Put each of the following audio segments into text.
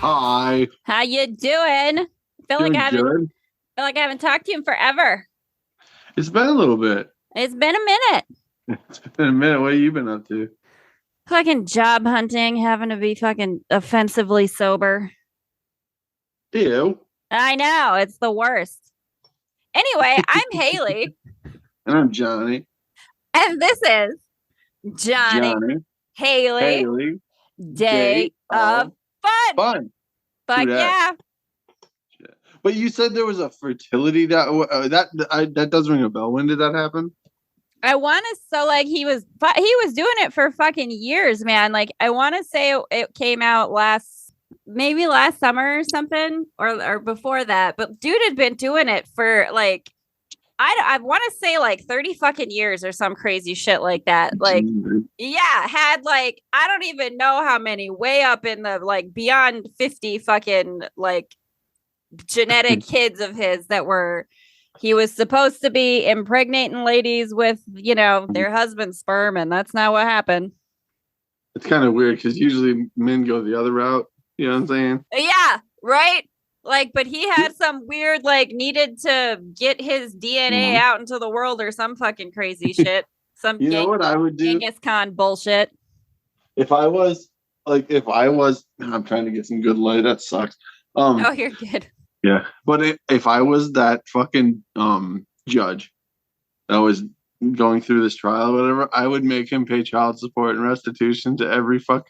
Hi. How you doing? Doing good. Feel like I haven't talked to you in forever. It's been a little bit. It's been a minute. It's been a minute. What have you been up to? Fucking job hunting, having to be fucking offensively sober. Ew. I know, it's the worst. Anyway, I'm Haley, And I'm Johnny. and this is Jonny Haleigh Haley. Day of Fun. Fun. But yeah. But you said there was a fertility that does ring a bell. When did that happen? I want to he was doing it for fucking years, man. Like I want to say it came out last summer or something, or before that. But dude had been doing it for like I want to say like 30 fucking years or some crazy shit like that. Like yeah, had like I don't even know how many, way up in the like beyond 50 fucking like genetic kids of his that were. He was supposed to be impregnating ladies with, their husband's sperm, and that's not what happened. It's kind of weird because usually men go the other route. You know what I'm saying? Yeah, right? Like, but he had some weird, like, needed to get his DNA out into the world or some fucking crazy shit. Some you know what I would do? Genghis Khan bullshit. If I was, I'm trying to get some good light. That sucks. Oh, you're good. Yeah, but if I was that fucking judge that was going through this trial or whatever, I would make him pay child support and restitution to everyone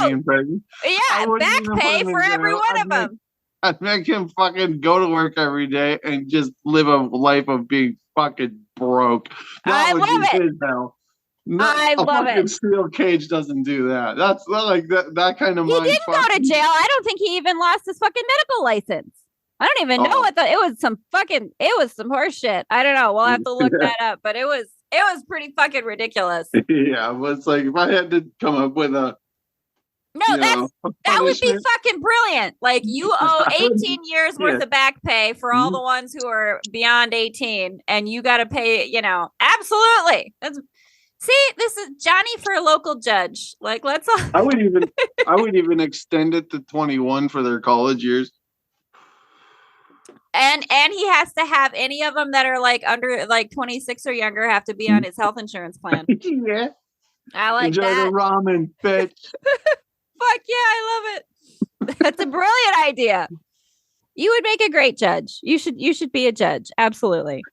being pregnant. Yeah, back pay for every one of them. I'd make him fucking go to work every day and just live a life of being fucking broke. I love it. I love it. Steel cage doesn't do that. That's like that kind of. He didn't go to jail. I don't think he even lost his fucking medical license. I don't even know what it was some horse shit. I don't know. We'll have to look that up, but it was pretty fucking ridiculous. Yeah, but it's like if I had to come up with that would be fucking brilliant. Like you owe 18 years worth of back pay for all the ones who are beyond 18, and you got to pay, absolutely. This is Johnny for a local judge. Like, let's all. I would even extend it to 21 for their college years. And he has to have any of them that are like under like 26 or younger have to be on his health insurance plan. Yeah. I like Enjoy that. the ramen, bitch. Fuck yeah, I love it. That's a brilliant idea. You would make a great judge. You should be a judge. Absolutely.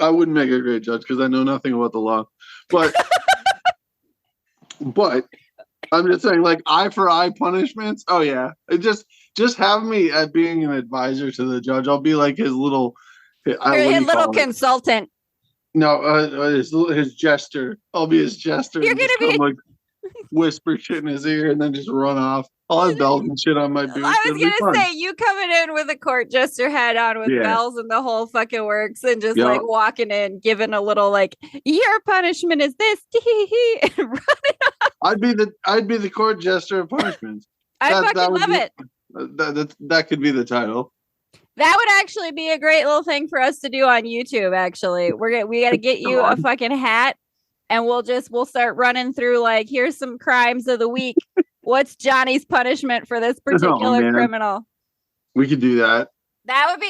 I wouldn't make a great judge because I know nothing about the law. But but I'm just saying, like, eye for eye punishments. Oh yeah, just have me at being an advisor to the judge. I'll be like his little, his little consultant. No, his jester. I'll be his jester. You're gonna be like whisper shit in his ear and then just run off. I'll have bells and shit on my boots. I was gonna say you coming in with a court jester hat on with bells and the whole fucking works, and just like walking in, giving a little like, your punishment is this, and running off. I'd be the court jester of punishments. I fucking love it. That could be the title. That would actually be a great little thing for us to do on YouTube. Actually, we got to get you a fucking hat, and we'll start running through like, here's some crimes of the week. What's Johnny's punishment for this particular criminal? We could do that. That would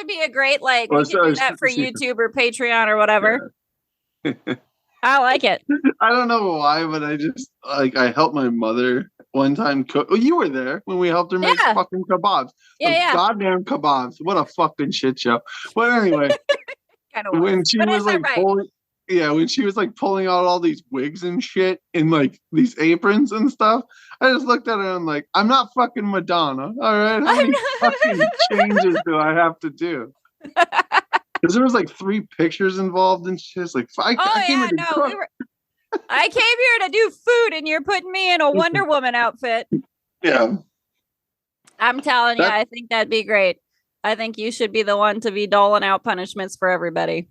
be a great, like, we could do that for YouTube or Patreon or whatever. Yeah. I like it. I don't know why, but I just I helped my mother one time cook. Oh, you were there when we helped her make fucking kebabs. Yeah. Goddamn kebabs. What a fucking shit show. But anyway, when she was like when she was like pulling out all these wigs and shit in like these aprons and stuff, I just looked at her and I'm like, I'm not fucking Madonna. All right. How many fucking changes do I have to do? Because there was like 3 pictures involved and shit. It's like, I came here to do food and you're putting me in a Wonder Woman outfit. Yeah. I'm telling you, I think that'd be great. I think you should be the one to be doling out punishments for everybody.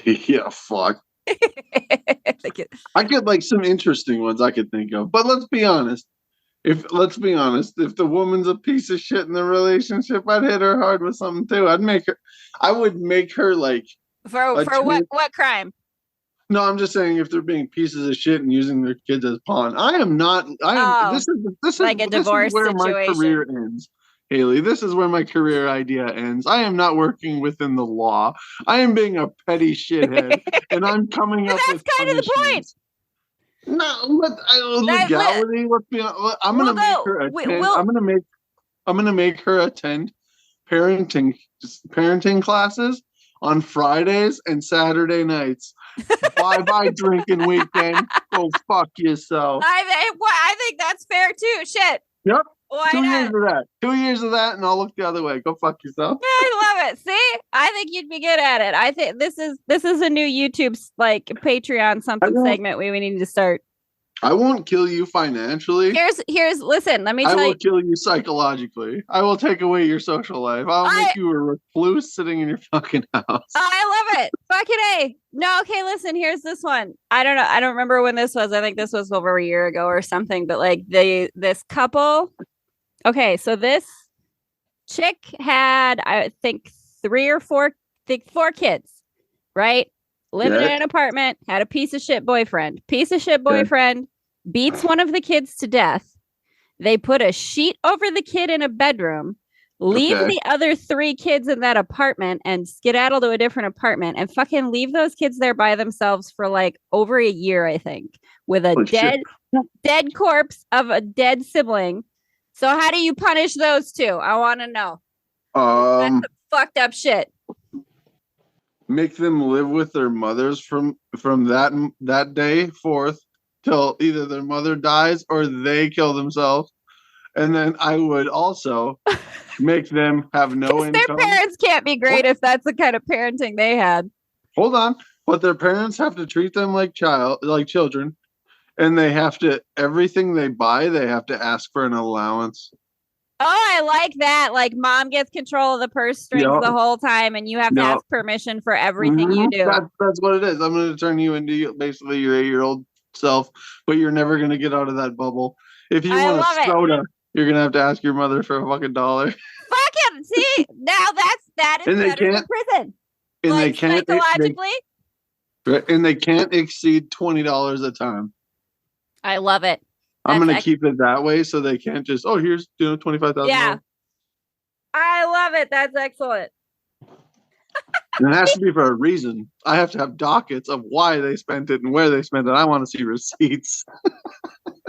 Yeah, fuck. I get like some interesting ones I could think of, but let's be honest. If the woman's a piece of shit in the relationship, I'd hit her hard with something too. I would make her like for what crime? No, I'm just saying if they're being pieces of shit and using their kids as pawn. I am not. This is like a divorce where situation. my career ends, Haleigh. This is where my career idea ends. I am not working within the law. I am being a petty shithead, and I'm coming up with kind of the point. No, legality. Let's be honest. I'm gonna make her attend. I'm gonna make her attend parenting classes on Fridays and Saturday nights. Bye drinking weekend. Go fuck yourself. I think that's fair too. Shit. Yep. Why 2 not? years of that. 2 years of that, and I'll look the other way. Go fuck yourself. I love it. See, I think you'd be good at it. I think this is a new YouTube like Patreon something segment we need to start. I won't kill you financially. Listen, let me tell you. I will kill you psychologically. I will take away your social life. I'll make you a recluse sitting in your fucking house. I love it. Fucking A. No, okay, listen, here's this one. I don't know. I don't remember when this was. I think this was over a year ago or something. But like this couple. Okay, so this chick had, I think, 4 kids, right? Living in an apartment, had a piece of shit boyfriend. Beats one of the kids to death. They put a sheet over the kid in a bedroom, leave the other 3 kids in that apartment and skedaddle to a different apartment and fucking leave those kids there by themselves for like over a year, I think, with a dead corpse of a dead sibling. So how do you punish those 2? I want to know. That's some fucked up shit. Make them live with their mothers from that day forth till either their mother dies or they kill themselves. And then I would also make them have no income. Their parents can't be great if that's the kind of parenting they had. Hold on. But their parents have to treat them like children. And they have to, everything they buy, they have to ask for an allowance. Oh, I like that. Like mom gets control of the purse strings the whole time and you have to ask permission for everything you do. That's what it is. I'm going to turn you into basically your 8-year-old self, but you're never going to get out of that bubble. If you want a soda, you're going to have to ask your mother for a fucking $1. Fucking see, now that is better than prison. And like, they can't psychologically. And they can't exceed $20 a time. I love it. I'm going to keep it that way so they can't just, here's $25,000. Yeah. I love it. That's excellent. And it has to be for a reason. I have to have dockets of why they spent it and where they spent it. I want to see receipts.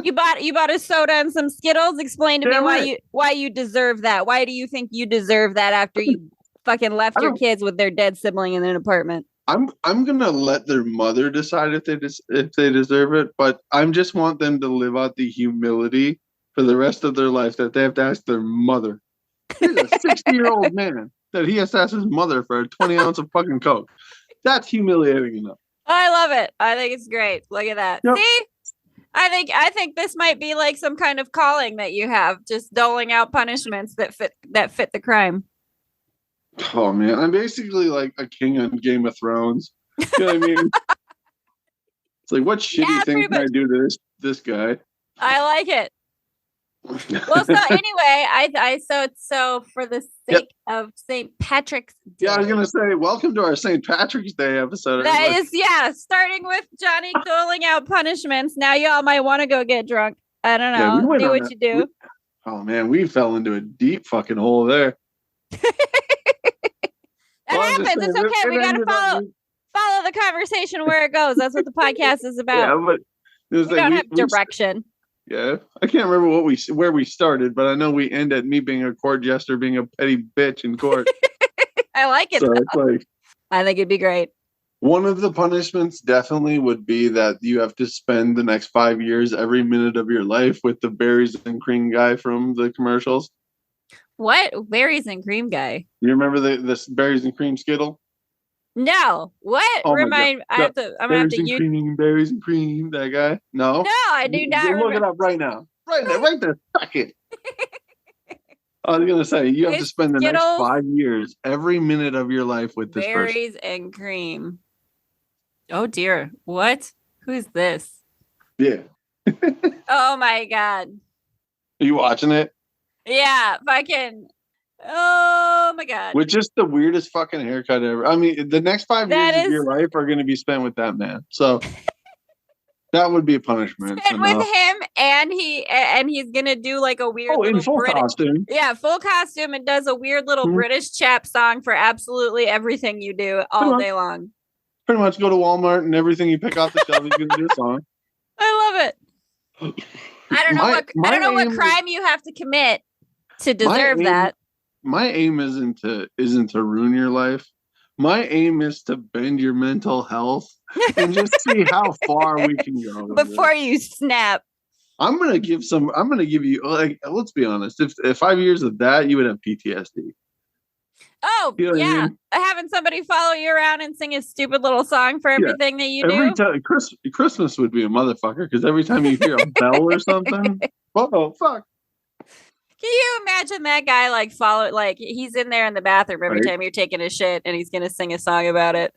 You bought a soda and some Skittles. Explain to me why you deserve that. Why do you think you deserve that after you fucking left your kids with their dead sibling in an apartment? I'm gonna let their mother decide if they deserve it, but I just want them to live out the humility for the rest of their life that they have to ask their mother. He's a 60-year-old man that he has to ask his mother for a 20 ounce of fucking Coke. That's humiliating enough. I love it. I think it's great. Look at that. Yep. See, I think this might be like some kind of calling that you have, just doling out punishments that fit the crime. Oh man, I'm basically like a king on Game of Thrones. You know what I mean? It's like, what shitty thing can I do to this guy? I like it. Well, so anyway, so for the sake of St. Patrick's Day. Yeah, I was gonna say, welcome to our St. Patrick's Day episode. That is, starting with Johnny doling out punishments. Now y'all might want to go get drunk. I don't know. Do what you do. Oh man, we fell into a deep fucking hole there. That happens. It's okay. We gotta follow the conversation where it goes. That's what the podcast is about. Yeah, but we don't have direction. Yeah, I can't remember where we started, but I know we end at me being a court jester, being a petty bitch in court. I like it. So it's like, I think it'd be great. One of the punishments definitely would be that you have to spend the next 5 years, every minute of your life, with the berries and cream guy from the commercials. What? Berries and cream guy? You remember this berries and cream Skittle? No. What? Oh I'm gonna have to berries and cream, that guy. No, I do not. Look it up right now. Right there, second. I was gonna say you have to spend the next 5 years, every minute of your life, with this berries and cream. Oh dear. What? Who's this? Yeah. Oh my god. Are you watching it? Yeah, fucking. Oh my god. With just the weirdest fucking haircut ever. I mean, the next 5 years of your life are going to be spent with that man. So that would be a punishment. Spent with him, and he's gonna do like a weird in full costume. Yeah, full costume, and does a weird little British chap song for absolutely everything you do all day long. Pretty much go to Walmart and everything you pick off the shelf, he's gonna do a song. I love it. I don't know what crime you have to commit to deserve that. My aim isn't to ruin your life. My aim is to bend your mental health and just see how far we can go before you snap. I'm gonna give you, like, let's be honest. If 5 years of that, you would have PTSD. Oh, you know yeah. I mean? Having somebody follow you around and sing a stupid little song for everything that you do. Every time Christmas would be a motherfucker, because every time you hear a bell or something, oh fuck. Can you imagine that guy he's in there in the bathroom every time you're taking a shit and he's gonna sing a song about it?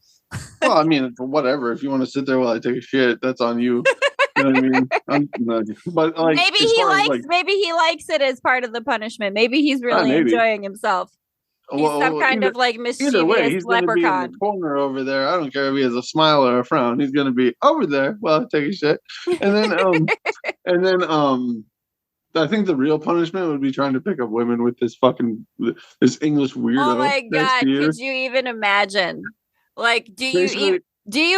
Well, I mean, whatever. If you want to sit there while I take a shit, that's on you. You know what I mean? But like, maybe he likes it as part of the punishment. Maybe he's really enjoying himself. He's some kind of like mischievous either way, he's leprechaun. Be in the corner over there. I don't care if he has a smile or a frown. He's gonna be over there while I take a shit. And then I think the real punishment would be trying to pick up women with this English weirdo. Oh my god! Could you even imagine? Like, do you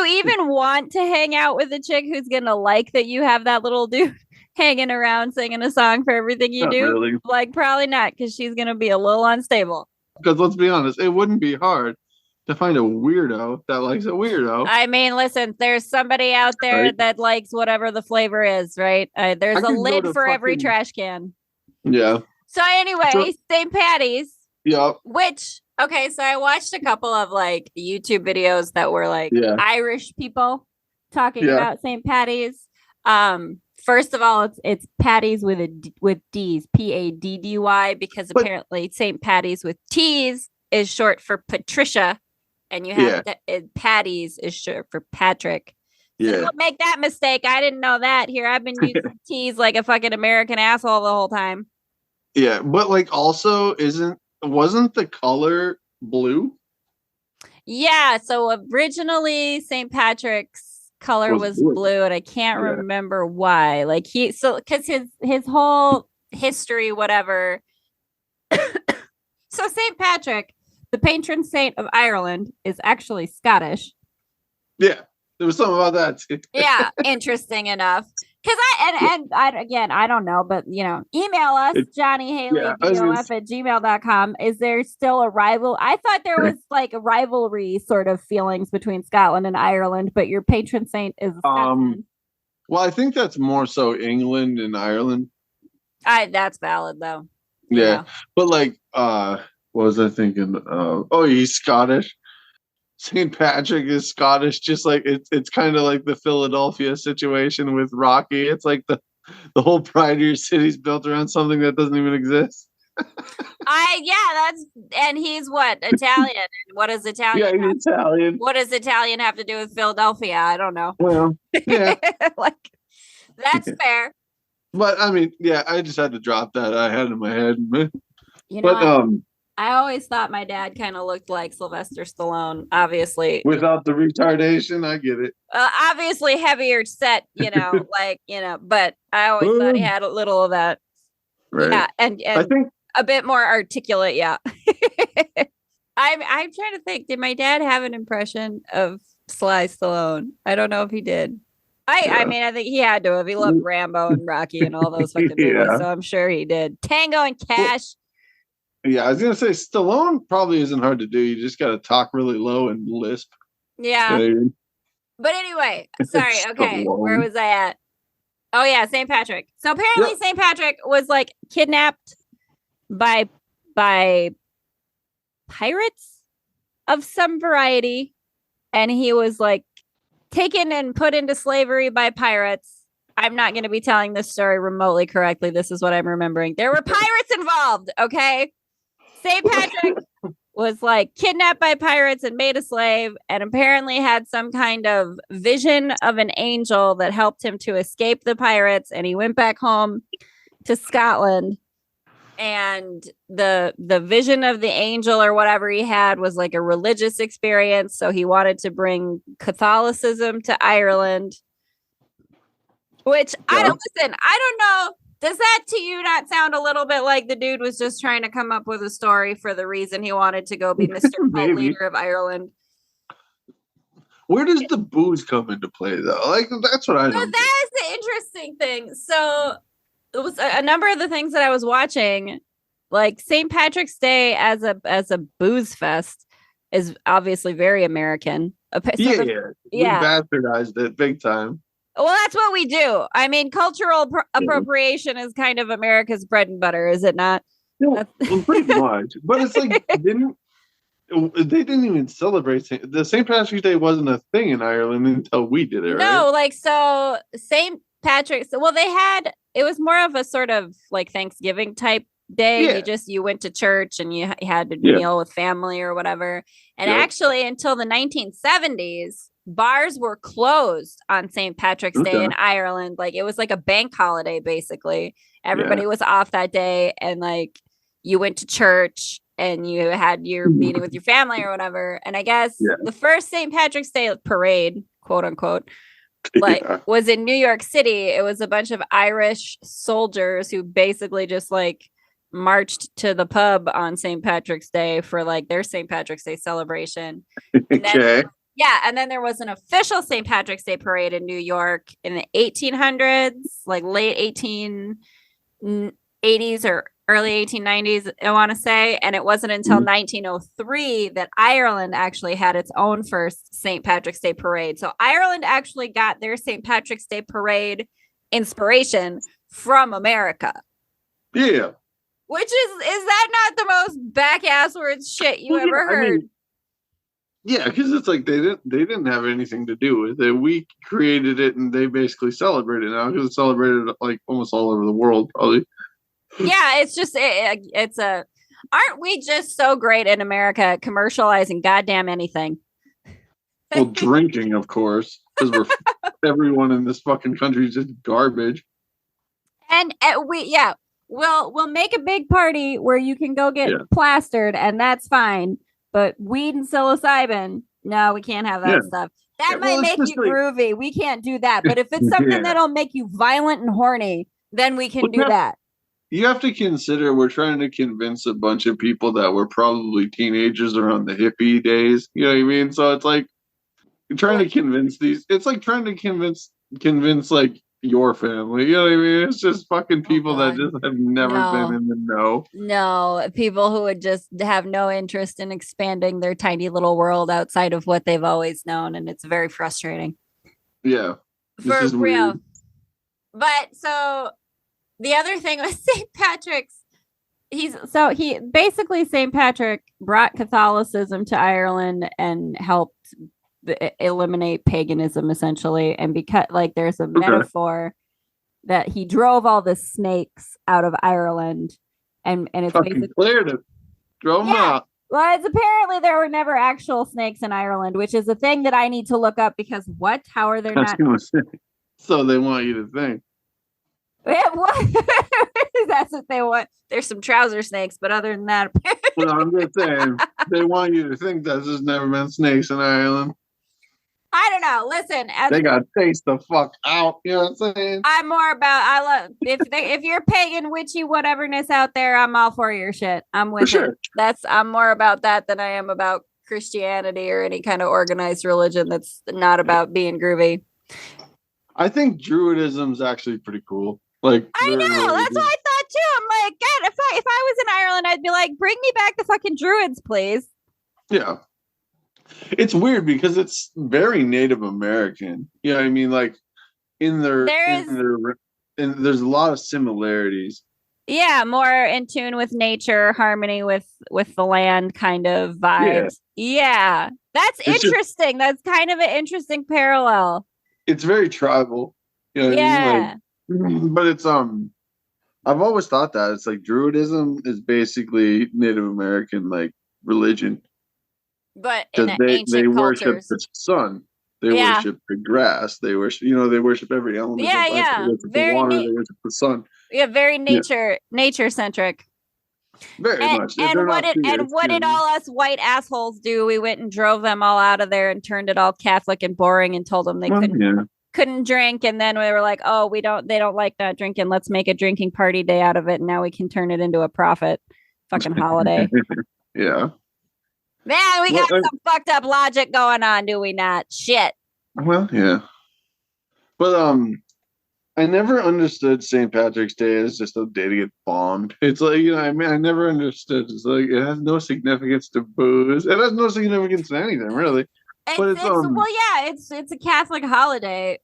even want to hang out with a chick who's gonna like that you have that little dude hanging around singing a song for everything you do? Really. Like, probably not, because she's gonna be a little unstable. Because let's be honest, it wouldn't be hard to find a weirdo that likes a weirdo. I mean, listen, there's somebody out there that likes whatever the flavor is, right? There's a lid for every trash can. Yeah. So anyway, St. Paddy's. Yeah. Okay, so I watched a couple of like YouTube videos that were like Irish people talking about St. Paddy's. First of all, it's Paddy's with D's, Paddy, because apparently St. Paddy's with T's is short for Patricia, and you have Paddy's is short for Patrick. So don't make that mistake. I didn't know that. Here, I've been using T's like a fucking American asshole the whole time. Yeah, but like also wasn't the color blue? Yeah, so originally St. Patrick's color was blue, and I can't remember why. Like because his whole history, whatever. So St. Patrick, the patron saint of Ireland, is actually Scottish. Yeah, there was something about that too. Yeah, interesting enough. Because I don't know, but email us, Jonny Haleigh, DOF@gmail.com. Is there still a rival? I thought there was like a rivalry sort of feelings between Scotland and Ireland, but your patron saint is Scotland. Well, I think that's more so England and Ireland. That's valid though. Yeah. But like what was I thinking? He's Scottish. St. Patrick is Scottish, just like it's kind of like the Philadelphia situation with Rocky. It's like the whole pride of your city is built around something that doesn't even exist. And he's what, Italian? And what does Italian? Yeah, he's Italian. What does Italian have to do with Philadelphia? I don't know. Well, yeah, like that's fair. But I mean, yeah, I just had to drop that. I had it in my head. I always thought my dad kind of looked like Sylvester Stallone, obviously. Without the retardation, I get it. Obviously heavier set, but I always thought he had a little of that. Right. Yeah, and I think a bit more articulate, yeah. I'm trying to think, did my dad have an impression of Sly Stallone? I don't know if he did. I mean, I think he had to have. He loved Rambo and Rocky and all those fucking movies, so I'm sure he did. Tango and Cash. Yeah, I was gonna say Stallone probably isn't hard to do. You just gotta talk really low and lisp. Yeah. But anyway, sorry. Okay, where was I at? Oh yeah, St. Patrick. So apparently St. Patrick was like kidnapped by pirates of some variety, and he was like taken and put into slavery by pirates. I'm not going to be telling this story remotely correctly. This is what I'm remembering. There were pirates involved. Okay. St. Patrick was like kidnapped by pirates and made a slave, and apparently had some kind of vision of an angel that helped him to escape the pirates. And he went back home to Scotland and the vision of the angel or whatever he had was like a religious experience, so he wanted to bring Catholicism to Ireland, which I don't know, does that to you not sound a little bit like the dude was just trying to come up with a story for the reason he wanted to go be Mr. Cult Leader of Ireland? Where does the booze come into play, though? Like, that's what I don't. That is the interesting thing. So it was a number of the things that I was watching, like St. Patrick's Day as a booze fest is obviously very American. So we bastardized it big time. Well, that's what we do. I mean, cultural appropriation is kind of America's bread and butter, is it not? Yeah, well, pretty much. But it's like they didn't even celebrate the St. Patrick's Day wasn't a thing in Ireland until we did it. No, right? like so St. Patrick's. Well, it was more of a sort of like Thanksgiving type day. You went to church and you had to meal with family or whatever. And actually, until the 1970s, bars were closed on St. Patrick's Day in Ireland. Like it was like a bank holiday, basically. Everybody was off that day, and like you went to church and you had your meeting with your family or whatever. And I guess the first St. Patrick's Day parade, quote unquote, was in New York City. It was a bunch of Irish soldiers who basically just like marched to the pub on St. Patrick's Day for like their St. Patrick's Day celebration. And then, and then there was an official St. Patrick's Day parade in New York in the 1800s, like late 1880s or early 1890s, I want to say. And it wasn't until 1903 that Ireland actually had its own first St. Patrick's Day parade. So Ireland actually got their St. Patrick's Day parade inspiration from America. Yeah. Which is that not the most back-asswards shit you ever heard? I mean, yeah, because it's like they didn't have anything to do with it. We created it, and they basically celebrate it now because it's celebrated like almost all over the world, probably. Yeah, it's just aren't we just so great in America at commercializing goddamn anything? Well, drinking, of course, because everyone in this fucking country is just garbage. And we'll make a big party where you can go get plastered, and that's fine. But weed and psilocybin, no, we can't have that stuff. That might make you groovy. We can't do that. But if it's something that'll make you violent and horny, then we can do that. You have to consider we're trying to convince a bunch of people that were probably teenagers around the hippie days. You know what I mean? So it's like you're trying to convince it's like trying to convince like your family. You know what I mean? It's just fucking people that just have never been in the know. No, people who would just have no interest in expanding their tiny little world outside of what they've always known. And it's very frustrating. Yeah. For real. Weird. But so the other thing was St. Patrick's. St. Patrick brought Catholicism to Ireland and helped eliminate paganism essentially. And because like there's a metaphor that he drove all the snakes out of Ireland and it's basically cleared it. Drove them out. Well, it's apparently there were never actual snakes in Ireland, which is a thing that I need to look up because how are there not? So they want you to think. That's what they want. There's some trouser snakes, but other than that, well, I'm just saying they want you to think that there's never been snakes in Ireland. I don't know. Listen, they got to taste the fuck out. You know what I'm saying? I'm more about. I love if you're pagan witchy whateverness out there, I'm all for your shit. I'm with it. I'm more about that than I am about Christianity or any kind of organized religion that's not about being groovy. I think Druidism's actually pretty cool. Like I know, that's what I thought too. I'm like, God, if I was in Ireland, I'd be like, bring me back the fucking Druids, please. Yeah. It's weird because it's very Native American. You know what I mean? Like there's a lot of similarities. Yeah, more in tune with nature, harmony with the land kind of vibes. Yeah. That's interesting. That's kind of an interesting parallel. It's very tribal. You know what I mean? Like, but it's I've always thought that it's like Druidism is basically Native American like religion. But in they worship the sun, they worship the grass, they worship they worship every element. Yeah, of life. They worship the water, they worship the sun. Yeah, very nature centric. Very much. And what did all us white assholes do? We went and drove them all out of there and turned it all Catholic and boring and told them they couldn't drink. And then we were like, oh, they don't like not drinking. Let's make a drinking party day out of it. And now we can turn it into a profit fucking holiday. Yeah. Man, we got some fucked up logic going on, do we not? Shit. Well, yeah. But I never understood St. Patrick's Day as just a day to get bombed. It's like, I never understood. It's like it has no significance to booze. It has no significance to anything, really. But it's a Catholic holiday.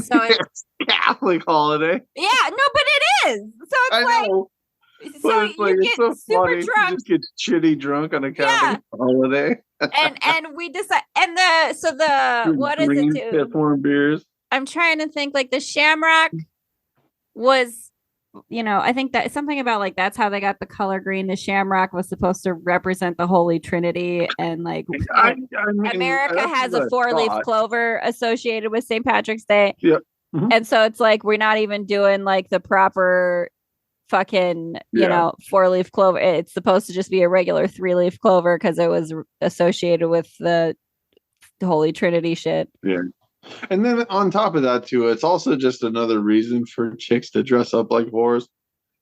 So it's a Catholic holiday. Yeah, no, but it is. So it's know. So you get so super funny. Drunk. You just get shitty drunk on a Catholic holiday. and we decide what is it? Warm beers. I'm trying to think. Like the Shamrock was, I think that something about like that's how they got the color green. The Shamrock was supposed to represent the Holy Trinity, and like America has a 4-leaf clover associated with St. Patrick's Day. Yeah, mm-hmm. And so it's like we're not even doing like the proper fucking 4-leaf clover. It's supposed to just be a regular 3-leaf clover because it was associated with the Holy Trinity shit. Yeah. And then on top of that too, it's also just another reason for chicks to dress up like whores.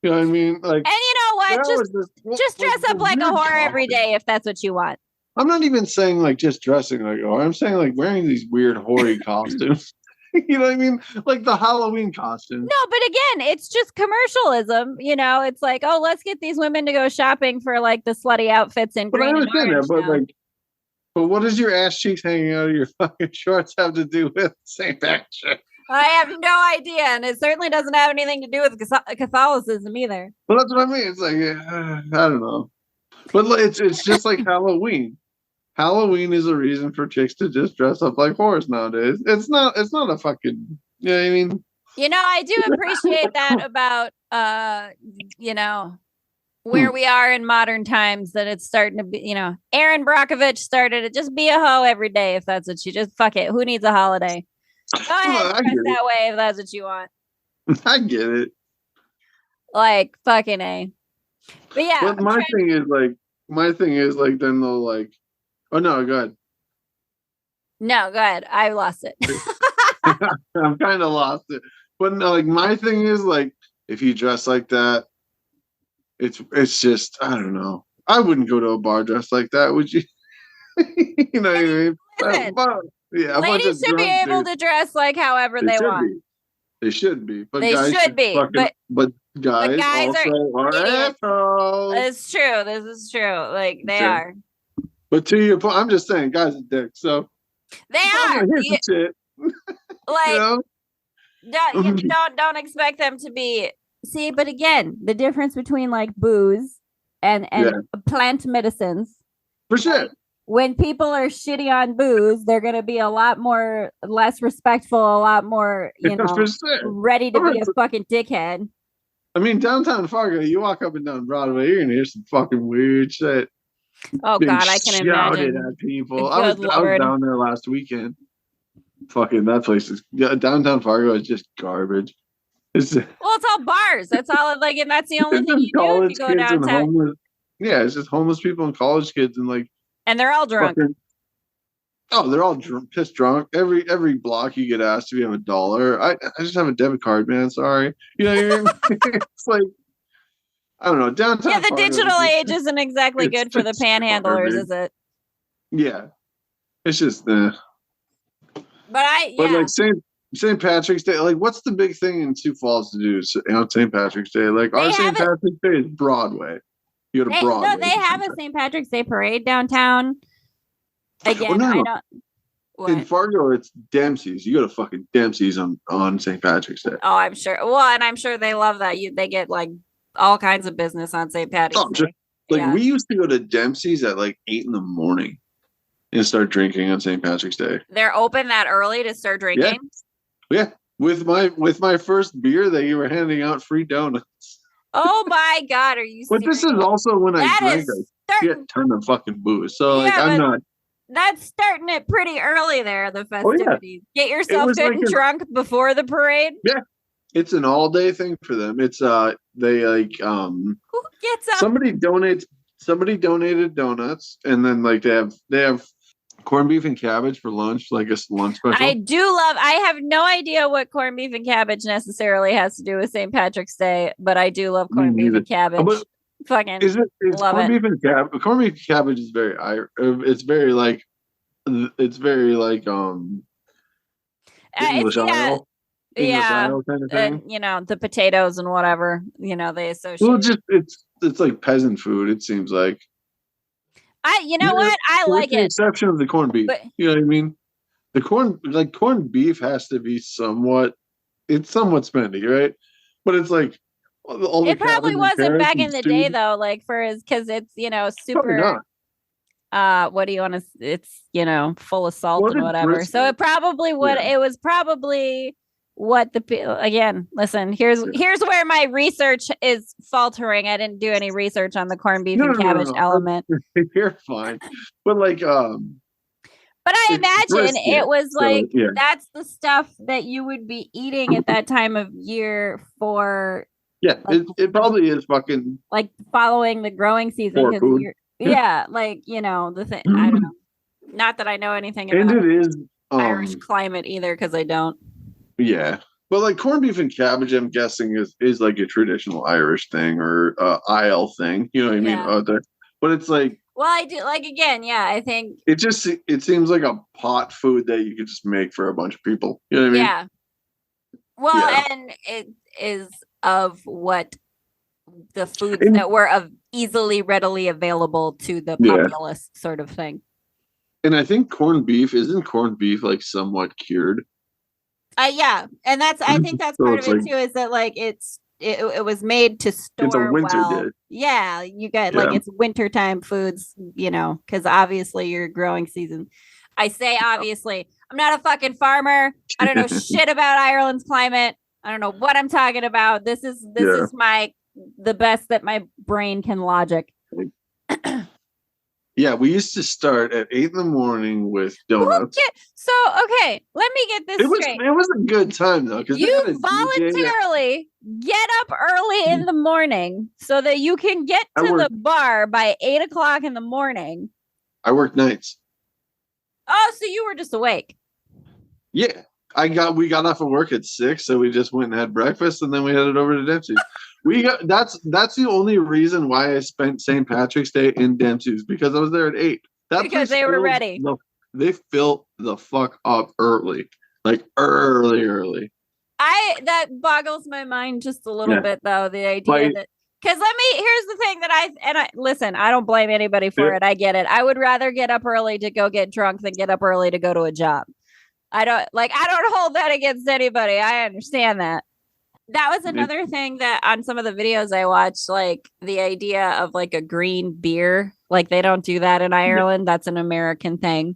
You know what I mean? Like, and you know what? Just dress up like a whore every day if that's what you want. I'm not even saying like just dressing like a whore. I'm saying like wearing these weird hoary costumes. You know what I mean? Like the Halloween costume. No, but again, it's just commercialism. It's like, oh, let's get these women to go shopping for like the slutty outfits and green and orange. But what does your ass cheeks hanging out of your fucking shorts have to do with St. Patrick? I have no idea, and it certainly doesn't have anything to do with Catholicism either. Well, that's what I mean. It's like I don't know, but it's just like Halloween. Halloween is a reason for chicks to just dress up like whores nowadays. It's not a fucking. You know what I mean? I do appreciate that about where we are in modern times, that it's starting to be, Aaron Brockovich started to just be a hoe every day if that's what you just fuck it. Who needs a holiday? Go ahead and dress that way if that's what you want. I get it. Like fucking A. But yeah. But my thing is like then they'll like, oh no, go ahead. No, go ahead. I lost it. I'm kind of lost it. But no, like my thing is like if you dress like that, it's just I don't know. I wouldn't go to a bar dressed like that, would you? You know what I mean? Yeah, ladies should be able to dress like however they want. They should be, but they guys should be. But guys also are assholes. It's true. This is true. Like they are. But to your point, I'm just saying, guys are dicks. So they are. Shit. Like don't expect them to be. See, but again, the difference between like booze and plant medicines. For sure. Like, when people are shitty on booze, they're going to be a lot more less respectful, a lot more, ready to be a fucking dickhead. I mean, downtown Fargo, you walk up and down Broadway, you're going to hear some fucking weird shit. Oh, God, I can imagine. At people. I was down there last weekend. Fucking that place is downtown Fargo is just garbage. It's all bars. That's all like, and that's the only thing you do if you go downtown. It's just homeless people and college kids and they're all drunk. They're all pissed drunk. Every block you get asked if you have $1. I just have a debit card, man. Sorry. You know what I mean? It's like I don't know. Downtown. Yeah, the digital age isn't exactly good for the panhandlers, is it? Yeah, it's just. But like St. Patrick's Day, like what's the big thing in Sioux Falls to do on St. Patrick's Day? Like our St. Patrick's Day is Broadway. You go to Broadway. No, they have a St. Patrick's Day parade downtown. Again, I don't. What? In Fargo, it's Dempsey's. You go to fucking Dempsey's on St. Patrick's Day. Oh, I'm sure. Well, and I'm sure they love that. They get like all kinds of business on St. Patrick's Day. We used to go to Dempsey's at like 8 a.m. and start drinking on St. Patrick's Day. They're open that early to start drinking? Yeah. With my first beer, they were handing out free donuts. Oh my God, are you serious? But this is also when I drank a shit ton of fucking booze. So I'm not. That's starting it pretty early there, the festivities. Get yourself good and drunk before the parade. Yeah. It's an all day thing for them. It's they like Who gets up? Somebody donated donuts, and then like they have corned beef and cabbage for lunch, like a lunch special. I have no idea what corned beef and cabbage necessarily has to do with St. Patrick's Day, but I do love corned beef and cabbage. Fucking it's love corned beef and cabbage. Corned beef and cabbage is very it's very like English Isle. English Isle kind of thing. You know, the potatoes and whatever, you know, they associate. Well, just it's like peasant food, it seems like. What? I like it. With the exception of the corned beef. But, you know what I mean? The corned beef has to be somewhat spendy, right? But it's like it probably wasn't back in the day though, like because it's, you know, super what do you want to, it's, you know, full of salt and whatever. Brisket? So it probably it was probably what again, listen, here's where my research is faltering. I didn't do any research on the corned beef and cabbage element. You're fine. But like but I imagine it was like that's the stuff that you would be eating at that time of year for like, it probably is fucking like following the growing season because like, you know, the thing. I don't know. Not that I know anything about and it is Irish climate either, because I don't. Yeah, but like corned beef and cabbage, I'm guessing is like a traditional Irish thing or Isle thing. You know what I mean? Out there, but it's like. Well, I do like again. Yeah, I think it seems like a pot food that you could just make for a bunch of people. You know what I mean? Yeah. Well, and it is of what the foods that were easily, readily available to the populace sort of thing. And I think corned beef like somewhat cured. Yeah, and I think that's part of it too. Is that like it was made to store. It's a winter dish. Yeah, you got like it's wintertime foods, you know, because obviously your growing season. I say obviously, I'm not a fucking farmer. I don't know shit about Ireland's climate. I don't know what I'm talking about. This is the best that my brain can logic. Yeah, we used to start at 8 a.m. with donuts. So, okay, let me get this straight. It was a good time, though. You voluntarily get up early in the morning so that you can get to the bar by 8 o'clock in the morning. I work nights. Oh, so you were just awake. Yeah. We got off of work at 6, so we just went and had breakfast, and then we headed over to Dempsey's. That's the only reason why I spent St. Patrick's Day in Dempsey's, because I was there at 8. Because they were ready. They filled the fuck up early, like early. That boggles my mind just a little bit, though. The idea that because here's the thing that listen, I don't blame anybody for it. I get it. I would rather get up early to go get drunk than get up early to go to a job. I don't hold that against anybody. I understand that. That was another thing that on some of the videos I watched, like the idea of like a green beer, like they don't do that in Ireland. That's an American thing.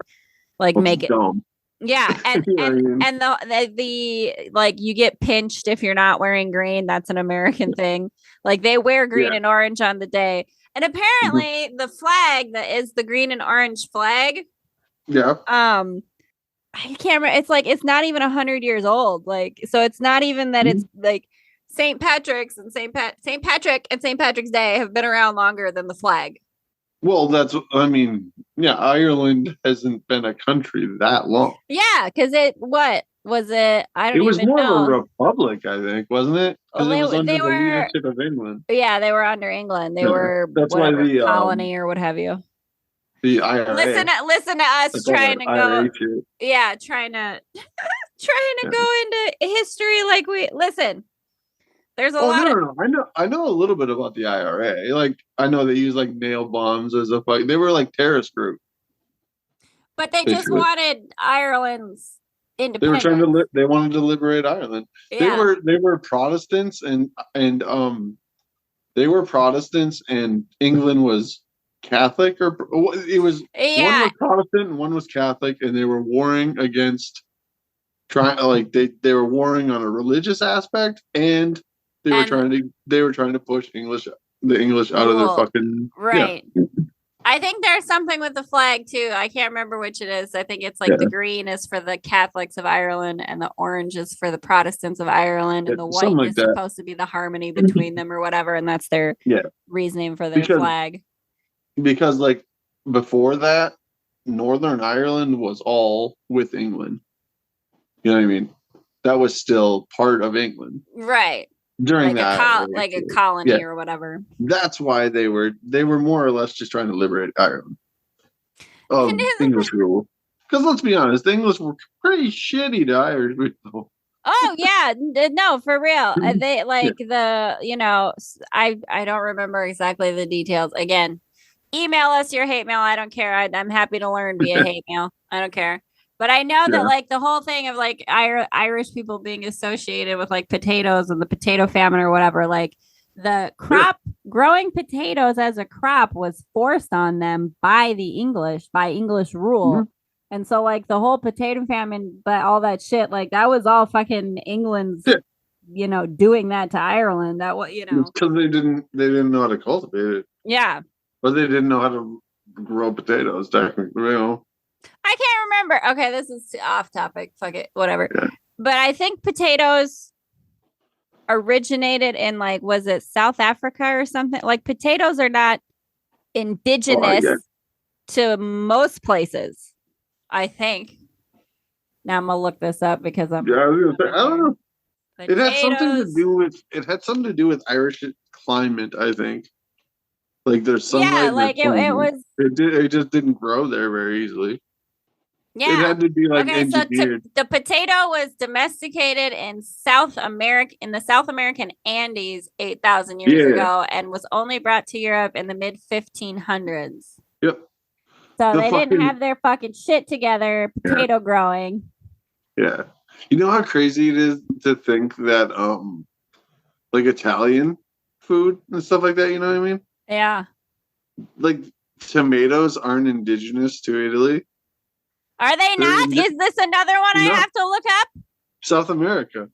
Like make it dumb. Yeah, and the like you get pinched if you're not wearing green. That's an American thing. Like they wear green and orange on the day, and apparently the flag that is the green and orange flag. Yeah. I can't remember. It's like it's not even 100 years old. Like so, it's not even that it's like St. Patrick's and St. Patrick and St. Patrick's Day have been around longer than the flag. Well, Ireland hasn't been a country that long. Yeah, because it was it? I don't even know. It was more of a republic, I think, wasn't it? Because it was under the leadership of England. Yeah, they were under England. They were why the colony or what have you. The IRA. Listen to us trying to go. Yeah, trying to go into history like we listen. There's a lot. No. I know a little bit about the IRA. Like I know they use like nail bombs as a fight. They were like terrorist group. But they just wanted Ireland's independence. They wanted to liberate Ireland. Yeah. They were Protestants and they were Protestants and England was Catholic, or it was one was Protestant and one was Catholic, and they were warring against they were warring on a religious aspect, and they were trying to push the English out of their fucking right. Yeah. I think there's something with the flag too. I can't remember which it is. I think it's like the green is for the Catholics of Ireland and the orange is for the Protestants of Ireland and the white is supposed to be the harmony between them or whatever. And that's their reasoning for their flag. Because like before that, Northern Ireland was all with England. You know what I mean? That was still part of England. Right. During like a colony or whatever. That's why they were more or less just trying to liberate Ireland of English rule. Because let's be honest, the English were pretty shitty to Irish people. Oh yeah, no, for real. They I don't remember exactly the details. Again, email us your hate mail. I don't care. I'm happy to learn via hate mail. I don't care. But I know that like the whole thing of like Irish people being associated with like potatoes and the potato famine or whatever, like the crop growing potatoes as a crop was forced on them by the English, by English rule. Mm-hmm. And so like the whole potato famine, but all that shit, like that was all fucking England's, doing that to Ireland. That was, because they didn't know how to cultivate it. Yeah. But they didn't know how to grow potatoes, technically, I can't remember. Okay, this is off topic. Fuck it. Whatever. Yeah. But I think potatoes originated in like, was it South Africa or something? Like potatoes are not indigenous to most places, I think. Now I'm gonna look this up because I'm. Yeah, I don't know. Potatoes. It had something to do with Irish climate, I think. Like there's sunlight. Yeah, like it was. It just didn't grow there very easily. Yeah, it had to be like engineered. So the potato was domesticated in the South American Andes 8,000 years ago, and was only brought to Europe in the mid 1500s. Yep. So they didn't have their fucking shit together. Potato growing. Yeah, you know how crazy it is to think that like Italian food and stuff like that. You know what I mean? Yeah. Like tomatoes aren't indigenous to Italy. Are they not? Is this another one I have to look up? South America.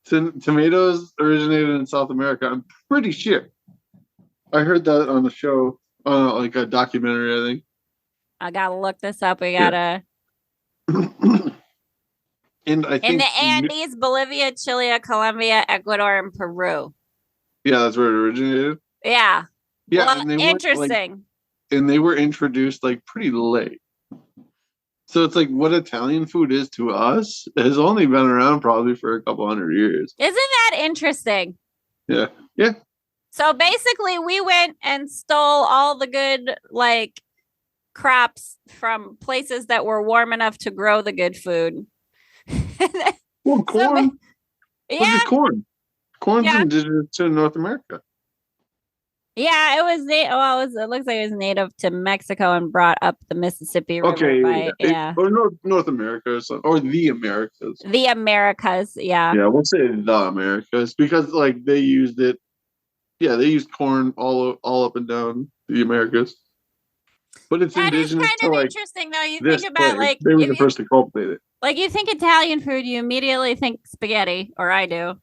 Tomatoes originated in South America. I'm pretty sure. I heard that on a show, like a documentary, I think. I gotta look this up. We gotta. And I think in the Andes, Bolivia, Chile, Colombia, Ecuador, and Peru. Yeah, that's where it originated. Yeah. Yeah, well, and interesting. And they were introduced like pretty late. So it's like what Italian food is to us has only been around probably for a couple hundred years. Isn't that interesting? Yeah. Yeah. So basically we went and stole all the good like crops from places that were warm enough to grow the good food. Well, corn. Look at corn. Corn's indigenous to North America. Yeah, it was. It looks like it was native to Mexico and brought up the Mississippi River. Okay, or North America, or the Americas. The Americas, yeah. Yeah, we'll say the Americas because, like, they used it. Yeah, they used corn all up and down the Americas. But it's indigenous to, like, interesting, though. You think about place. They were the first to cultivate it. Like, you think Italian food, you immediately think spaghetti, or I do.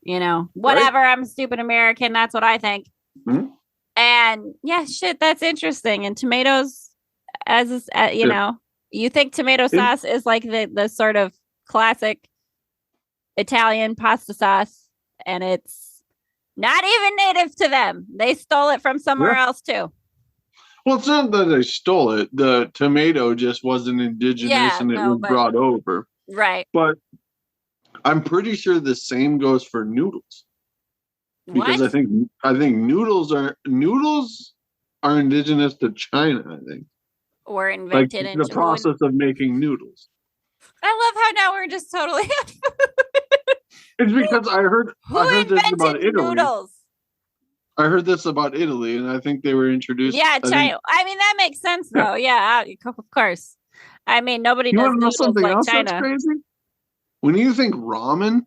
Whatever. Right? I'm a stupid American. That's what I think. Mm-hmm. And yeah, shit, that's interesting. And tomatoes, you think tomato sauce is like the sort of classic Italian pasta sauce, and it's not even native to them. They stole it from somewhere else too. Well, it's not that they stole it. The tomato just wasn't indigenous, and it was brought over. Right. But I'm pretty sure the same goes for noodles. Because I think noodles are indigenous to China, I think. Or invented in the process of making noodles. I love how now we're just totally It's because I heard this about Italy. Noodles? I heard this about Italy, and I think they were introduced. Yeah, China. I mean, that makes sense, though. Yeah, of course. I mean, nobody does noodles like China. That's crazy? When you think ramen,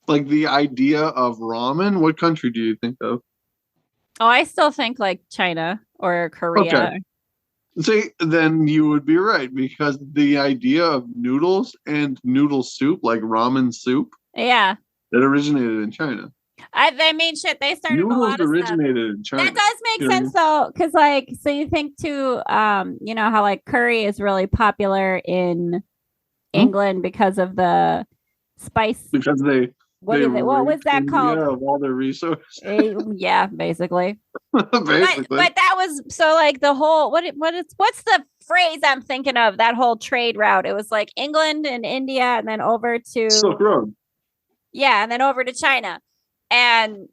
like the idea of ramen, what country do you think of? Oh, I still think like China or Korea. Okay. See, then you would be right because the idea of noodles and noodle soup, like ramen soup, that originated in China. I mean, shit, they started a Noodles lot of stuff. originated in China. That does make sense though, because like, so you think too, you know how like curry is really popular in England because of the spice. Because what was that called? Of all their resources. Yeah, basically. Basically. But that was so like the whole what's the phrase I'm thinking of? That whole trade route. It was like England and India, and then over to Silk Road. Yeah, and then over to China, and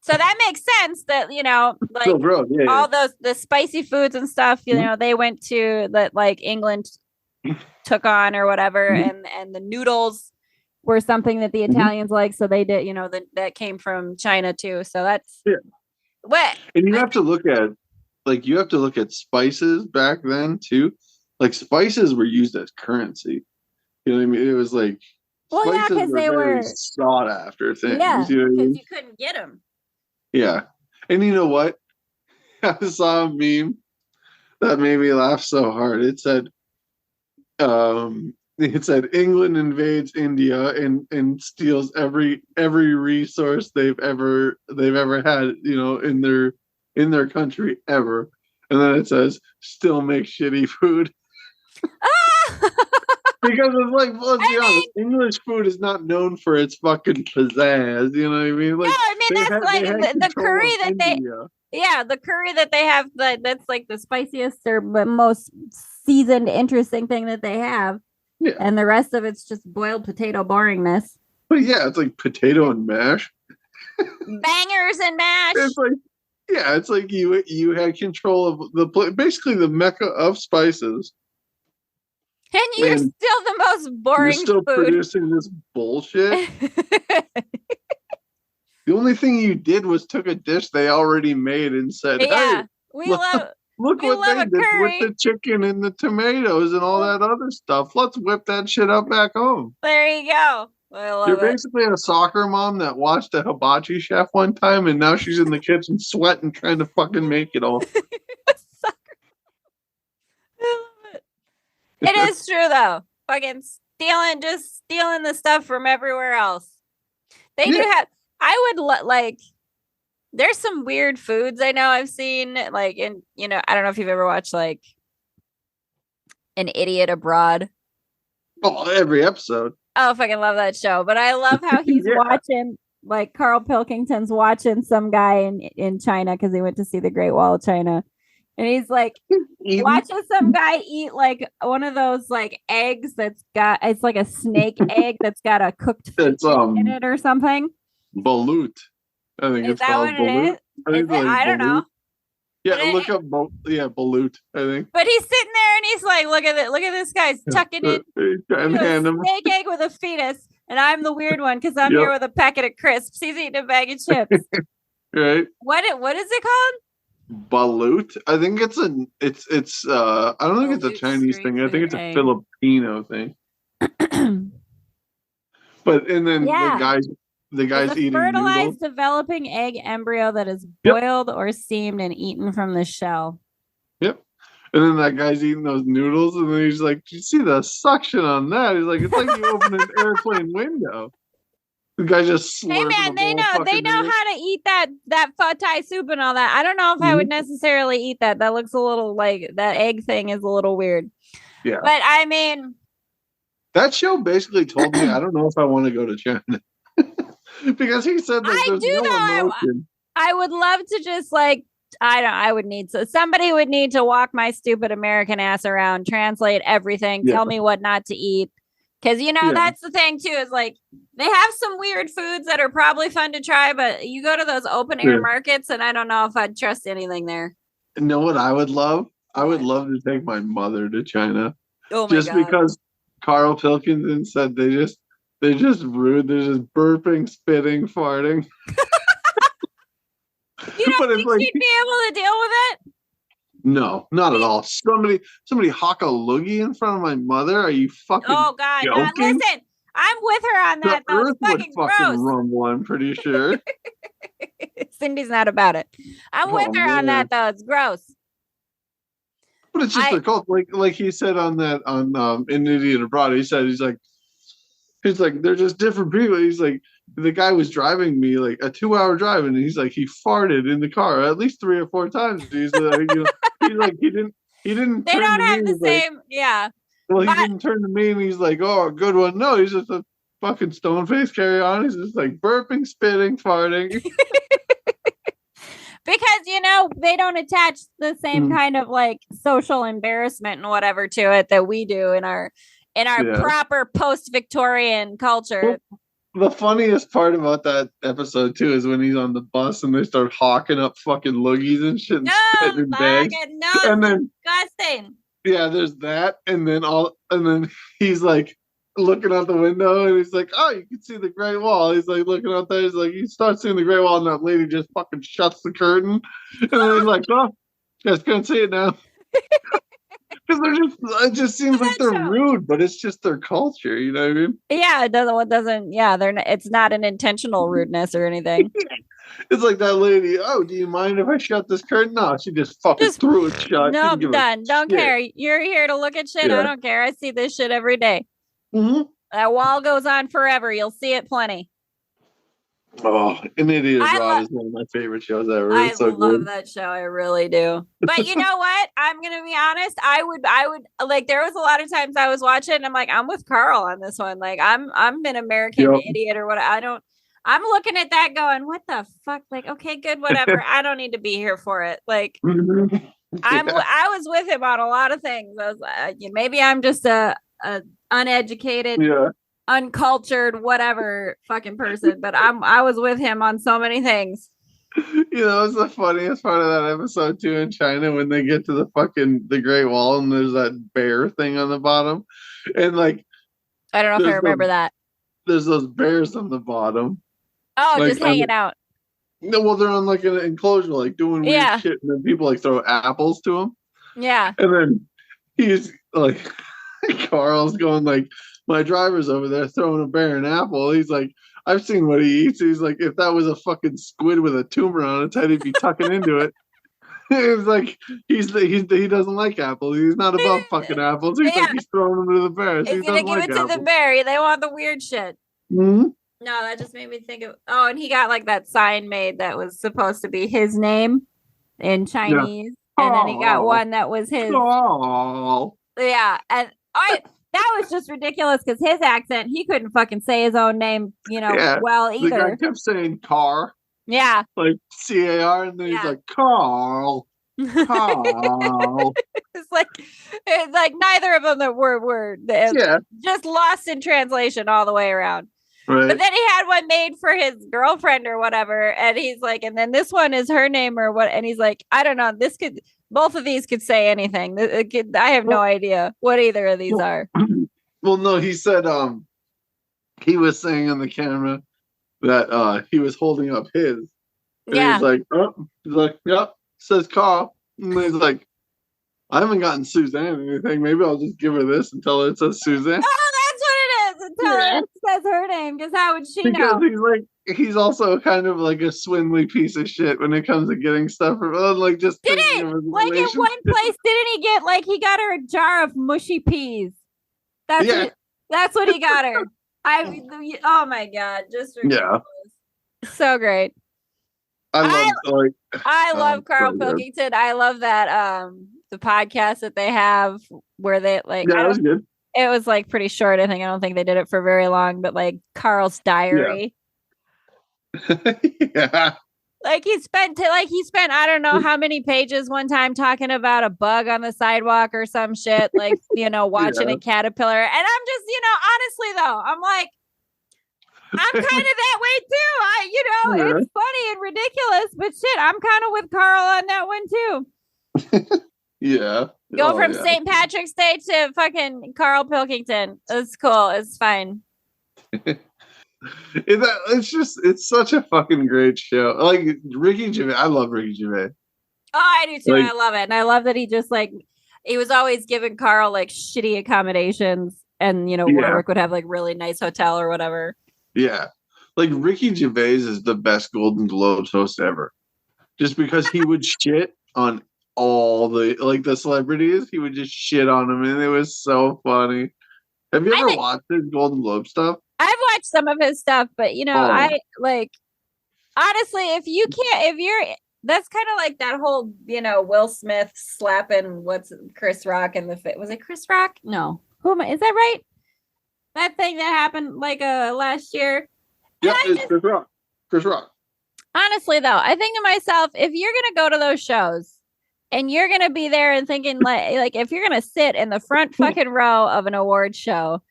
so that makes sense that like Silk Road, all those the spicy foods and stuff. You know, they went to that like England took on or whatever, and the noodles were something that the Italians like, so they did. That came from China too. So that's what. And you have to look at spices back then too. Like spices were used as currency. You know what I mean? It was like because they were sought after things. Yeah, you know what I mean? You couldn't get them. Yeah, and you know what? I saw a meme that made me laugh so hard. It said, England invades India and steals every resource they've ever had, in their country ever. And then it says, still make shitty food. Because it's like, let's be honest, English food is not known for its fucking pizzazz. You know what I mean? Like, that's like the curry that the curry that they have, that's like the spiciest or most seasoned, interesting thing that they have. Yeah. And the rest of it's just boiled potato boringness. But yeah, it's like potato and mash. Bangers and mash. It's like you had control of basically the mecca of spices. And you're still the most boring You're still food. Producing this bullshit. The only thing you did was took a dish they already made and said, "Hey, look what they did with the chicken and the tomatoes and all that other stuff. Let's whip that shit up back home." There you go. You're basically a soccer mom that watched a hibachi chef one time, and now she's in the kitchen sweating, trying to fucking make it all. It is true though. Fucking stealing the stuff from everywhere else. They do have. I would like. There's some weird foods I know I've seen. Like I don't know if you've ever watched like An Idiot Abroad. Oh, every episode. Oh, fucking love that show. But I love how he's watching. Like Carl Pilkington's watching some guy in China because he went to see the Great Wall of China. And he's like watching some guy eat like one of those like eggs it's like a snake egg that's got a cooked fish in it or something. Balut. I think it's called balut. I don't know. Yeah, look up balut, I think. But he's sitting there and he's like, look at this guy's tucking in a snake egg with a fetus, and I'm the weird one because I'm here with a packet of crisps. He's eating a bag of chips. Right. What is it called? Balut. I think it's I don't think it's a Chinese thing. I think it's a Filipino thing. But and then the guy's eating fertilized noodles. Developing egg embryo that is boiled or steamed and eaten from the shell. Yep. And then that guy's eating those noodles, and then he's like, "Do you see the suction on that?" He's like, "It's like you open an airplane window." The guy just slurping. Hey man, they know how to eat that pho thai soup and all that. I don't know if I would necessarily eat that. That looks a little like that egg thing is a little weird. Yeah. But I mean, that show basically told me I don't know if I want to go to China. Because he said that there's no emotion. I would love to just like somebody would need to walk my stupid American ass around, translate everything, tell me what not to eat. Because, that's the thing, too, is like they have some weird foods that are probably fun to try, but you go to those open air markets and I don't know if I'd trust anything there. You know what I would love? I would love to take my mother to China. Oh my God. Because Carl Pilkington said they're just rude. They're just burping, spitting, farting. You don't think she'd be able to deal with it? No, not at all. Somebody hock a loogie in front of my mother? Are you fucking joking? God, listen, I'm with her on that. The earth would fucking rumble, I'm pretty sure. Cindy's not about it. I'm with her on that, though. It's gross. But it's just a cult. Like he said on In Idiot Abroad, he's like, they're just different people. He's like, the guy was driving me like a 2-hour drive, and he's like, he farted in the car at least 3 or 4 times. He's like, he didn't They turn don't to me. have the same, yeah. Well, he didn't turn to me, and he's like, oh, good one. No, he's just a fucking stone face carry on. He's just like burping, spitting, farting. Because they don't attach the same kind of like social embarrassment and whatever to it that we do in our proper post-Victorian culture. Well, the funniest part about that episode too is when he's on the bus and they start hawking up fucking loogies and shit and spitting in bags. No, and then disgusting. Yeah, there's that, and then he's like looking out the window, and he's like, "Oh, you can see the Great Wall." He's like looking out there. He's like, "You start seeing the Great Wall," and that lady just fucking shuts the curtain, and then he's like, "Oh, you guys can't see it now." Because it just seems like they're rude, but it's just their culture, you know what I mean? Yeah, it doesn't. Yeah, it's not an intentional rudeness or anything. It's like that lady. Oh, do you mind if I shut this curtain? No, she just fucking threw it shut. Nope, done. Don't care. You're here to look at shit. Yeah. I don't care. I see this shit every day. Mm-hmm. That wall goes on forever. You'll see it plenty. Oh, An Idiot Abroad is one of my favorite shows ever. I love that show. I really do. But you know what? I'm gonna be honest. I would like. There was a lot of times I was watching, and I'm like, I'm with Carl on this one. Like, I'm an American idiot or what. I'm looking at that going, what the fuck? Like, okay, good, whatever. I don't need to be here for it. Like, I was with him on a lot of things. I was like, maybe I'm just a uneducated, uncultured, whatever fucking person, but I was with him on so many things. It's the funniest part of that episode too in China when they get to the Great Wall and there's that bear thing on the bottom, and like I don't know if I remember that. There's those bears on the bottom. Oh, like, just hanging out. No, well, they're on like an enclosure, like doing weird shit, and then people like throw apples to them. Yeah. And then he's like, Carl's going like, my driver's over there throwing a bear an apple. He's like, I've seen what he eats. He's like, if that was a fucking squid with a tumor on its head, he'd be tucking into it. It's like he doesn't like apples. He's not above fucking apples. He's like, he's throwing them to the bears. He's gonna give it to the bear. They want the weird shit. Mm-hmm. No, that just made me think of. Oh, and he got like that sign made that was supposed to be his name in Chinese, and then he got one that was his. Yeah, and that was just ridiculous because his accent, he couldn't fucking say his own name, well either. The guy kept saying "car." Yeah, like CAR, and then he's like Carl. Carl. It's like neither of them that were just lost in translation all the way around. Right. But then he had one made for his girlfriend or whatever, and he's like, and then this one is her name or what, and he's like, I don't know, both of these could say anything. I have no idea what either of these are. Well, no, he said he was saying on the camera that he was holding up his. And he's like, yep, says Carl. And he's like, I haven't gotten Suzanne anything. Maybe I'll just give her this and tell her it says Suzanne. Until it says her name, because how would she know? He's also kind of like a swindly piece of shit when it comes to getting stuff from like just did it like in one place didn't he get like he got her a jar of mushy peas? That's what he got her. Oh my god, just ridiculous. So great. I love Carl Pilkington. I love that the podcast that they have where they like that was good. It was like pretty short. I don't think they did it for very long, but like Carl's diary. Yeah. Like he spent I don't know how many pages one time talking about a bug on the sidewalk or some shit, like watching a caterpillar. And I'm just, honestly though, I'm like, I'm kind of that way too. It's funny and ridiculous, but shit, I'm kind of with Carl on that one too. Yeah. Go from St. Patrick's Day to fucking Carl Pilkington. It's cool. It's fine. It's such a fucking great show. Like Ricky Gervais. I love Ricky Gervais. Oh, I do too. I love it. And I love that he just he was always giving Carl like shitty accommodations and, Warwick would have like really nice hotel or whatever. Yeah. Like Ricky Gervais is the best Golden Globes host ever. Just because he would shit on all the celebrities, he would just shit on them, and it was so funny. Have you ever watched his Golden Globe stuff? I've watched some of his stuff, but I like honestly, if you're that's kind of like that whole, Will Smith slapping Chris Rock in the face. Was it Chris Rock? No. Is that right? That thing that happened like last year. Yeah, it's Chris Rock. Chris Rock. Honestly, though, I think to myself, if you're gonna go to those shows and you're gonna be there and thinking like if you're gonna sit in the front fucking row of an award show,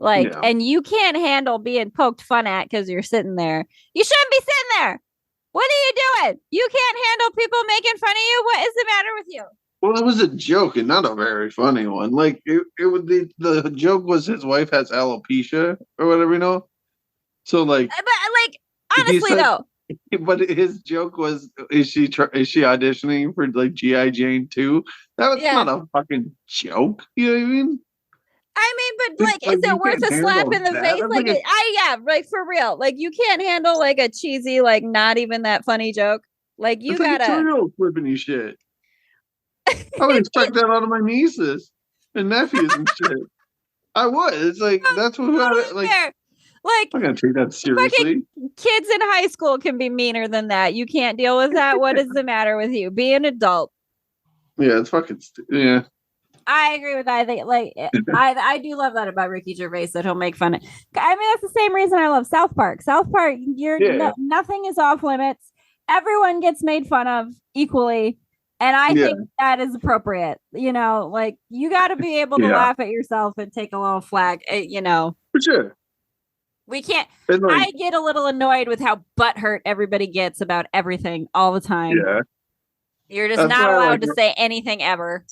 and you can't handle being poked fun at because you're sitting there, you shouldn't be sitting there. What are you doing? You can't handle people making fun of you. What is the matter with you? Well, it was a joke and not a very funny one. Like it would the joke was his wife has alopecia or whatever, So like, but honestly though. But his joke was, is she auditioning for like G.I. Jane 2? That was not a fucking joke. You know what I mean? But is it worth a slap in the face? For real. Like you can't handle like a cheesy, like not even that funny joke. Like you gotta real flippity shit. I would expect that out of my nieces and nephews and shit. I would. It's like that's what I'm gonna take that seriously. Kids in high school can be meaner than that. You can't deal with that. What is the matter with you? Be an adult. Yeah, it's fucking yeah. I agree with that. I think I do love that about Ricky Gervais, that he'll make fun of. I mean, that's the same reason I love South Park. South Park, nothing is off limits. Everyone gets made fun of equally. And I think that is appropriate. You got to be able to laugh at yourself and take a little flag, For sure. We can't. I get a little annoyed with how butthurt everybody gets about everything all the time. Yeah. You're just not allowed to say anything ever.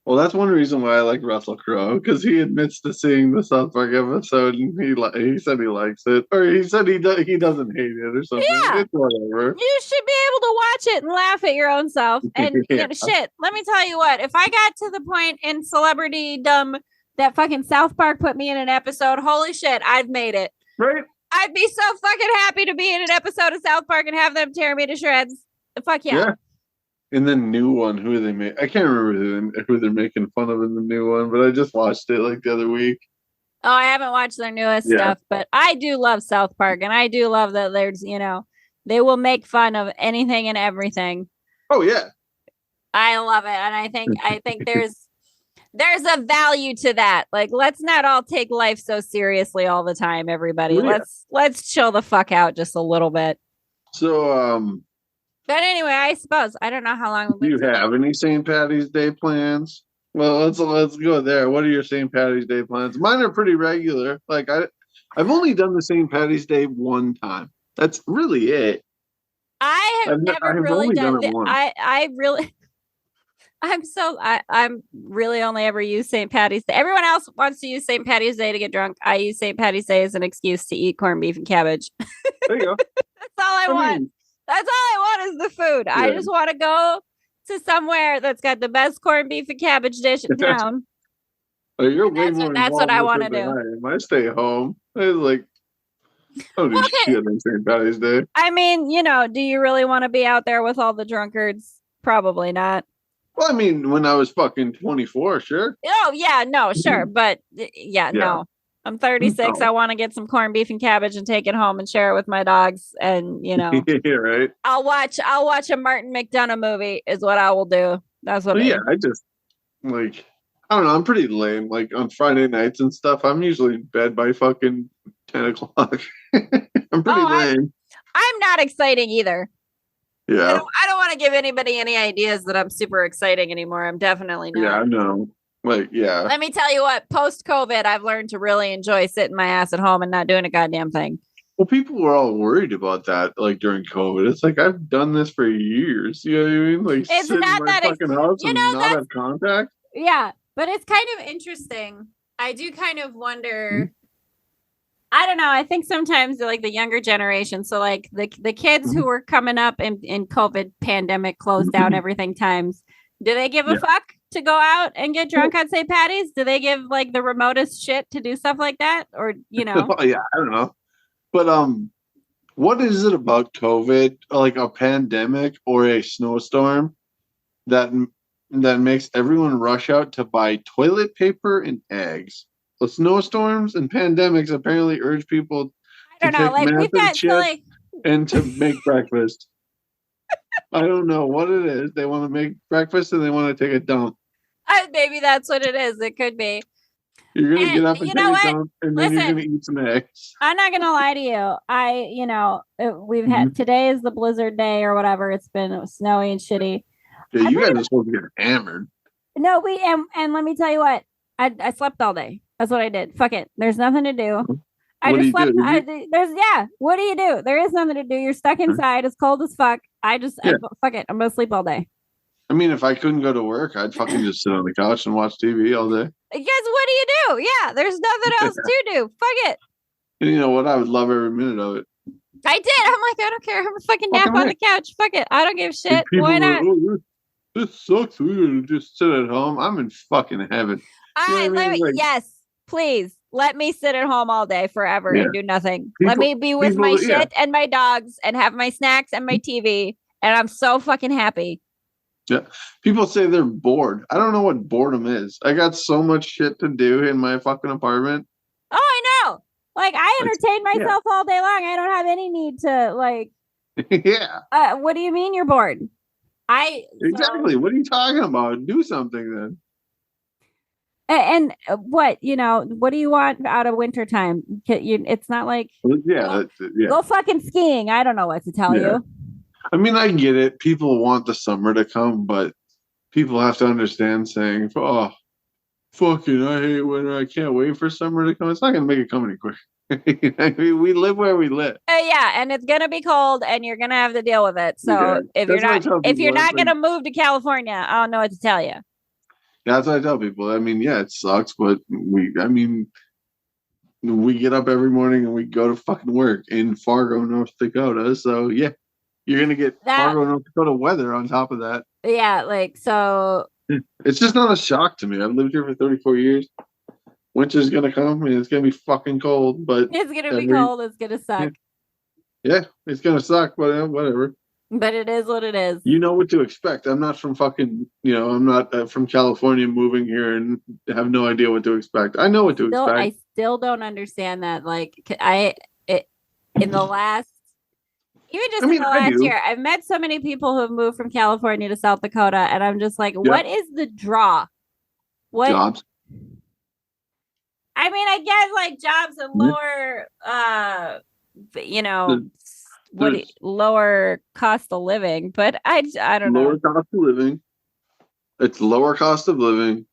Well, that's one reason why I like Russell Crowe, because he admits to seeing the South Park episode and he said he likes it, or he said he doesn't hate it or something. Yeah. It's whatever. You should be able to watch it and laugh at your own self. And shit, let me tell you what, if I got to the point in celebritydom that fucking South Park put me in an episode, holy shit, I've made it. Right? I'd be so fucking happy to be in an episode of South Park and have them tear me to shreds. Fuck yeah. In the new one, who they make? I can't remember who they're making fun of in the new one, but I just watched it like the other week. Oh, I haven't watched their newest stuff, but I do love South Park, and I do love that there's, they will make fun of anything and everything. Oh yeah, I love it, and I think there's a value to that. Like, let's not all take life so seriously all the time, everybody. Oh, yeah. Let's chill the fuck out just a little bit. So, but anyway, I suppose I don't know how long. Do you have any St. Paddy's Day plans? Well, let's go there. What are your St. Paddy's Day plans? Mine are pretty regular. Like I've only done the St. Paddy's Day one time. That's really it. I've never really done it. I'm really only ever used St. Paddy's Day. Everyone else wants to use St. Paddy's Day to get drunk. I use St. Paddy's Day as an excuse to eat corned beef and cabbage. There you go. That's all I want. That's all I want is the food. Yeah. I just want to go to somewhere that's got the best corned beef and cabbage dish in town. Oh, you're way more. That's what I want to do. I stay home. I don't do shit on St. Paddy's Day. I mean, do you really want to be out there with all the drunkards? Probably not. Well, I mean, when I was fucking 24, sure. Oh, yeah, no, sure. But no. I'm 36. No. I want to get some corned beef and cabbage and take it home and share it with my dogs. And, yeah, right. I'll watch a Martin McDonagh movie is what I will do. That's what I just I don't know. I'm pretty lame. Like on Friday nights and stuff, I'm usually in bed by fucking 10 o'clock. I'm pretty lame. I'm not exciting either. Yeah. I don't want to give anybody any ideas that I'm super exciting anymore. I'm definitely not. Yeah, I know. Let me tell you what, post-COVID, I've learned to really enjoy sitting my ass at home and not doing a goddamn thing. Well, people were all worried about that, during COVID. It's like, I've done this for years. You know what I mean? Like, it's sit not in my fucking house and not have contact. Yeah, but it's kind of interesting. I do kind of wonder... I don't know. I think sometimes the younger generation, so the kids who were coming up in COVID pandemic closed down everything times, do they give a fuck to go out and get drunk on St. Paddy's? Do they give the remotest shit to do stuff like that? Or, Yeah, I don't know. But what is it about COVID, like a pandemic or a snowstorm that makes everyone rush out to buy toilet paper and eggs? snowstorms and pandemics apparently urge people to take like we've massive got shifts and to make breakfast. I don't know what it is. They want to make breakfast and they want to take a dump. Maybe that's what it is. It could be. You're gonna get up and take a dump, and then you're gonna eat some eggs. I'm not gonna lie to you. We've had today is the blizzard day or whatever. It's been snowy and shitty. Yeah, you guys are supposed to get hammered. No, and let me tell you what. I slept all day. That's what I did. Fuck it. There's nothing to do. I just slept. What do you do? There is nothing to do. You're stuck inside. It's cold as fuck. Fuck it. I'm gonna sleep all day. I mean, if I couldn't go to work, I'd fucking just sit on the couch and watch TV all day. Because what do you do? Yeah, there's nothing else to do. Fuck it. And you know what? I would love every minute of it. I did. I'm like, I don't care. I'm a fucking nap on the couch. Fuck it. I don't give a shit. Why not? This sucks. We're gonna just sit at home. I'm in fucking heaven. Yes, please. Let me sit at home all day forever and do nothing. Let me be with my shit and my dogs and have my snacks and my TV. And I'm so fucking happy. Yeah. People say they're bored. I don't know what boredom is. I got so much shit to do in my fucking apartment. Oh, I know. Like, I entertain myself all day long. I don't have any need to, like... Yeah. What do you mean you're bored? Exactly. What are you talking about? Do something then. And what do you want out of wintertime? It's not like... Go fucking skiing. I don't know what to tell you. I mean, I get it. People want the summer to come, but people have to understand saying, oh, fucking, I hate winter. I can't wait for summer to come. It's not going to make it come any quicker. I mean, we live where we live. And it's going to be cold and you're going to have to deal with it. So if you're not going to move to California, I don't know what to tell you. That's what I tell people. I mean, yeah, it sucks, but we get up every morning and we go to fucking work in Fargo, North Dakota. So yeah. You're going to get Fargo, North Dakota weather on top of that. Yeah, like, so... It's just not a shock to me. I've lived here for 34 years. Winter's going to come, and it's going to be fucking cold, but... It's going to be cold. It's going to suck. Yeah, it's going to suck, but whatever. But it is what it is. You know what to expect. I'm not from fucking... I'm not from California moving here and have no idea what to expect. I know what to expect. I still don't understand that. Like, in the last... Even just in the last year, I've met so many people who have moved from California to South Dakota, and I'm just like, what is the draw? What jobs? I mean, I guess like jobs and lower, lower cost of living, but I don't know. Lower cost of living. It's lower cost of living.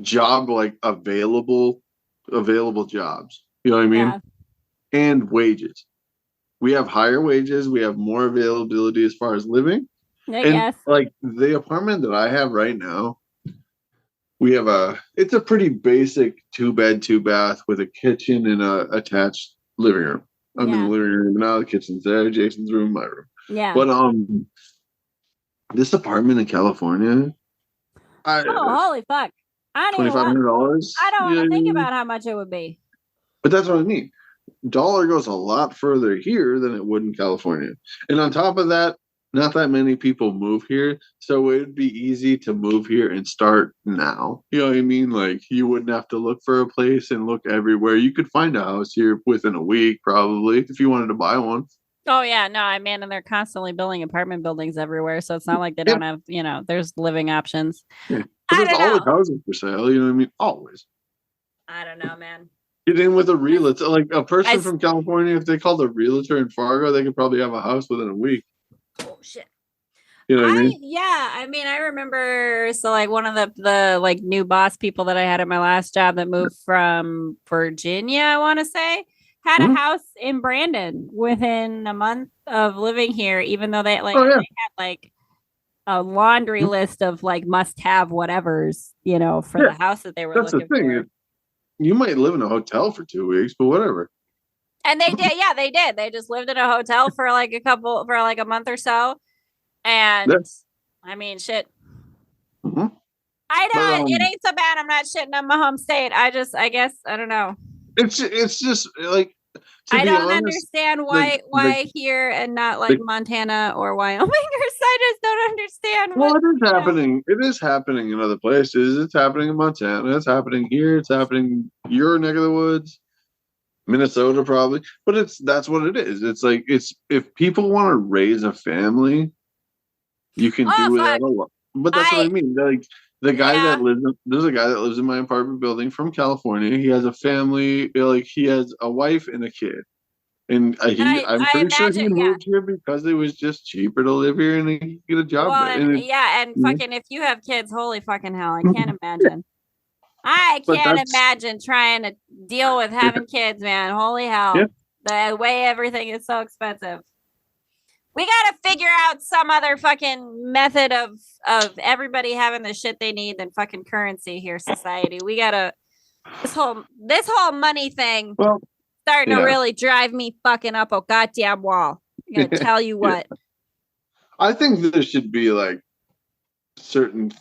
Job like available jobs. You know what I mean? Yeah. And wages. We have higher wages. We have more availability as far as living. Yes. Like the apartment that I have right now, it's a pretty basic 2-bed, 2-bath with a kitchen and a attached living room. I'm in the living room now. The kitchen's there. Jason's room, my room. Yeah. But this apartment in California. Holy fuck! $2,500. I don't want to think about how much it would be. But that's what I mean. Dollar goes a lot further here than it would in California. And on top of that, not that many people move here. So it would be easy to move here and start now. You know what I mean? Like you wouldn't have to look for a place and look everywhere. You could find a house here within a week, probably, if you wanted to buy one. Oh, yeah. No, I mean, and they're constantly building apartment buildings everywhere. So it's not like they don't have, there's living options. Yeah. There's always housing for sale. You know what I mean? Always. I don't know, man. Get in with a realtor. Like a person from California, if they called a realtor in Fargo, they could probably have a house within a week. Oh, shit. You know what I mean? Yeah. I mean, I remember, so like one of the like new boss people that I had at my last job that moved from Virginia, I want to say, had a house in Brandon within a month of living here, even though they they had like a laundry list of like must-have whatevers, for the house that they were looking for. You might live in a hotel for 2 weeks, but whatever. And they did. Yeah, they did. They just lived in a hotel for like a month or so. And I mean, shit. Mm-hmm. I know it ain't so bad. I'm not shitting on my home state. I guess, I don't know. It's just like, I don't understand why here and not like Montana or Wyoming. I just don't understand. Well, it is happening. It is happening in other places. It's happening in Montana. It's happening here. It's happening your neck of the woods, Minnesota probably. But that's what it is. It's like if people want to raise a family, you can do it a lot. But that's what I mean. Like the guy there's a guy that lives in my apartment building from California. He has a family. Like he has a wife and a kid. And I'm pretty sure he moved here because it was just cheaper to live here and he could get a job. Well, fucking if you have kids, holy fucking hell, I can't imagine. I can't imagine trying to deal with having kids, man. Holy hell. Yeah. The way everything is so expensive. We got to figure out some other fucking method of everybody having the shit they need than fucking currency here, society. We got to this whole money thing. Well, starting to really drive me fucking up a goddamn wall. I'm gonna tell you what. I think there should be like certain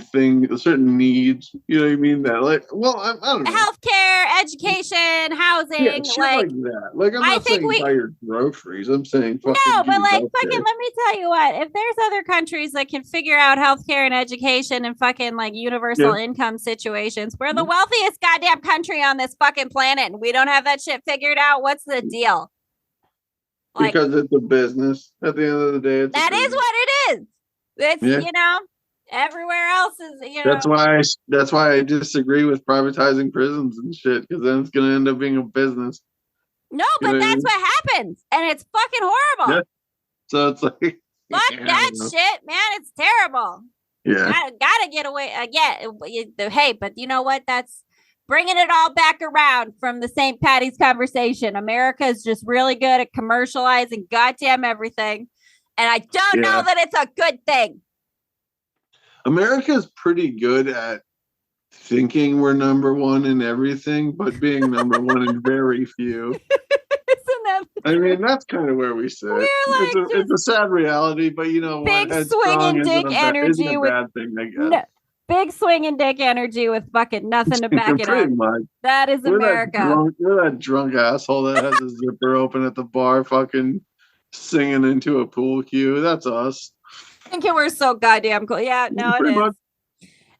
things, certain needs. You know what I mean? That like, well, I don't know. Healthcare, education, housing, shit like that. Like I'm not saying buy your groceries. I'm saying no, but like fucking. Let me tell you what. If there's other countries that can figure out healthcare and education and fucking like universal income situations, we're the wealthiest goddamn country on this fucking planet, and we don't have that shit figured out. What's the deal? Like, because it's a business. At the end of the day, that is what it is. It's you know. Everywhere else is, you know. That's why I disagree with privatizing prisons and shit, because then it's gonna end up being a business. No, but that's what happens, and it's fucking horrible. Yeah. So it's like fuck that shit, man. It's terrible. Yeah, gotta get away. Hey, but you know what? That's bringing it all back around from the St. Paddy's conversation. America is just really good at commercializing goddamn everything, and I don't know that it's a good thing. America's pretty good at thinking we're number one in everything, but being number one in very few. Isn't that I mean, that's kind of where we sit. Like it's a sad reality, but you know what? Big swinging dick energy with bad thing, I guess. Big swinging dick energy with fucking nothing to back it up. Much. That is America. You're that drunk asshole that has a zipper open at the bar, fucking singing into a pool cue. That's us. Thinking we're so goddamn cool. Yeah, no, it is. Much.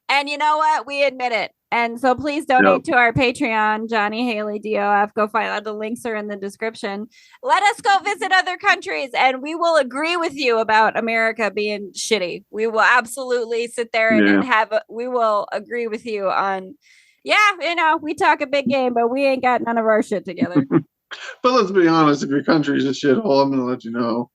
And you know what? We admit it. And so please donate to our Patreon, Jonny Haleigh DOF. Go find out. The links are in the description. Let us go visit other countries and we will agree with you about America being shitty. We will absolutely sit there and we will agree with you on, you know, we talk a big game, but we ain't got none of our shit together. But let's be honest, if your country's a shithole, I'm going to let you know.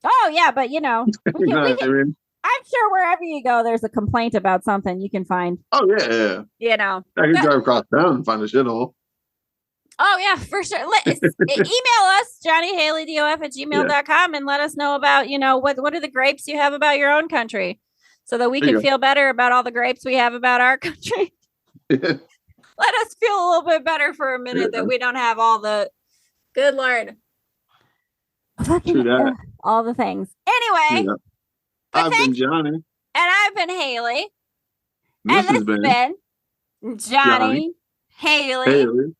Oh, yeah, but you know, I'm sure wherever you go, there's a complaint about something you can find. Oh, yeah. You know, I can drive across town and find a shithole. Oh, yeah, for sure. Email us, JonnyHaleighDof@gmail.com, and let us know about, you know, what are the grapes you have about your own country so that we can feel better about all the grapes we have about our country. Let us feel a little bit better for a minute that we don't have all the good Lord. All the things. Anyway, I've been Jonny. And I've been Haleigh. And this has been Jonny Haleigh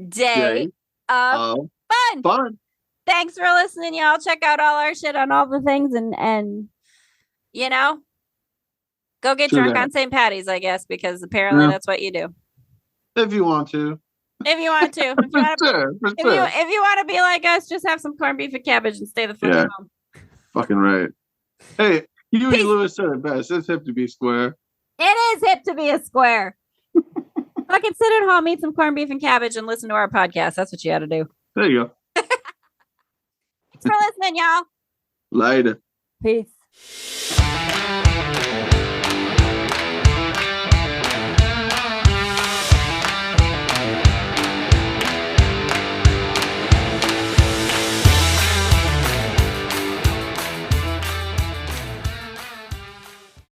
Day of Fun. Thanks for listening, y'all. Check out all our shit on all the things and you know, go get drunk on St. Paddy's, I guess, because apparently that's what you do. If you want to. If you want to. If you want to be like us, just have some corned beef and cabbage and stay the fuck home. Fucking right. Hey, Huey Lewis said it best. It's hip to be square. It is hip to be a square. Fucking sit at home, eat some corned beef and cabbage, and listen to our podcast. That's what you got to do. There you go. Thanks for listening, y'all. Later. Peace.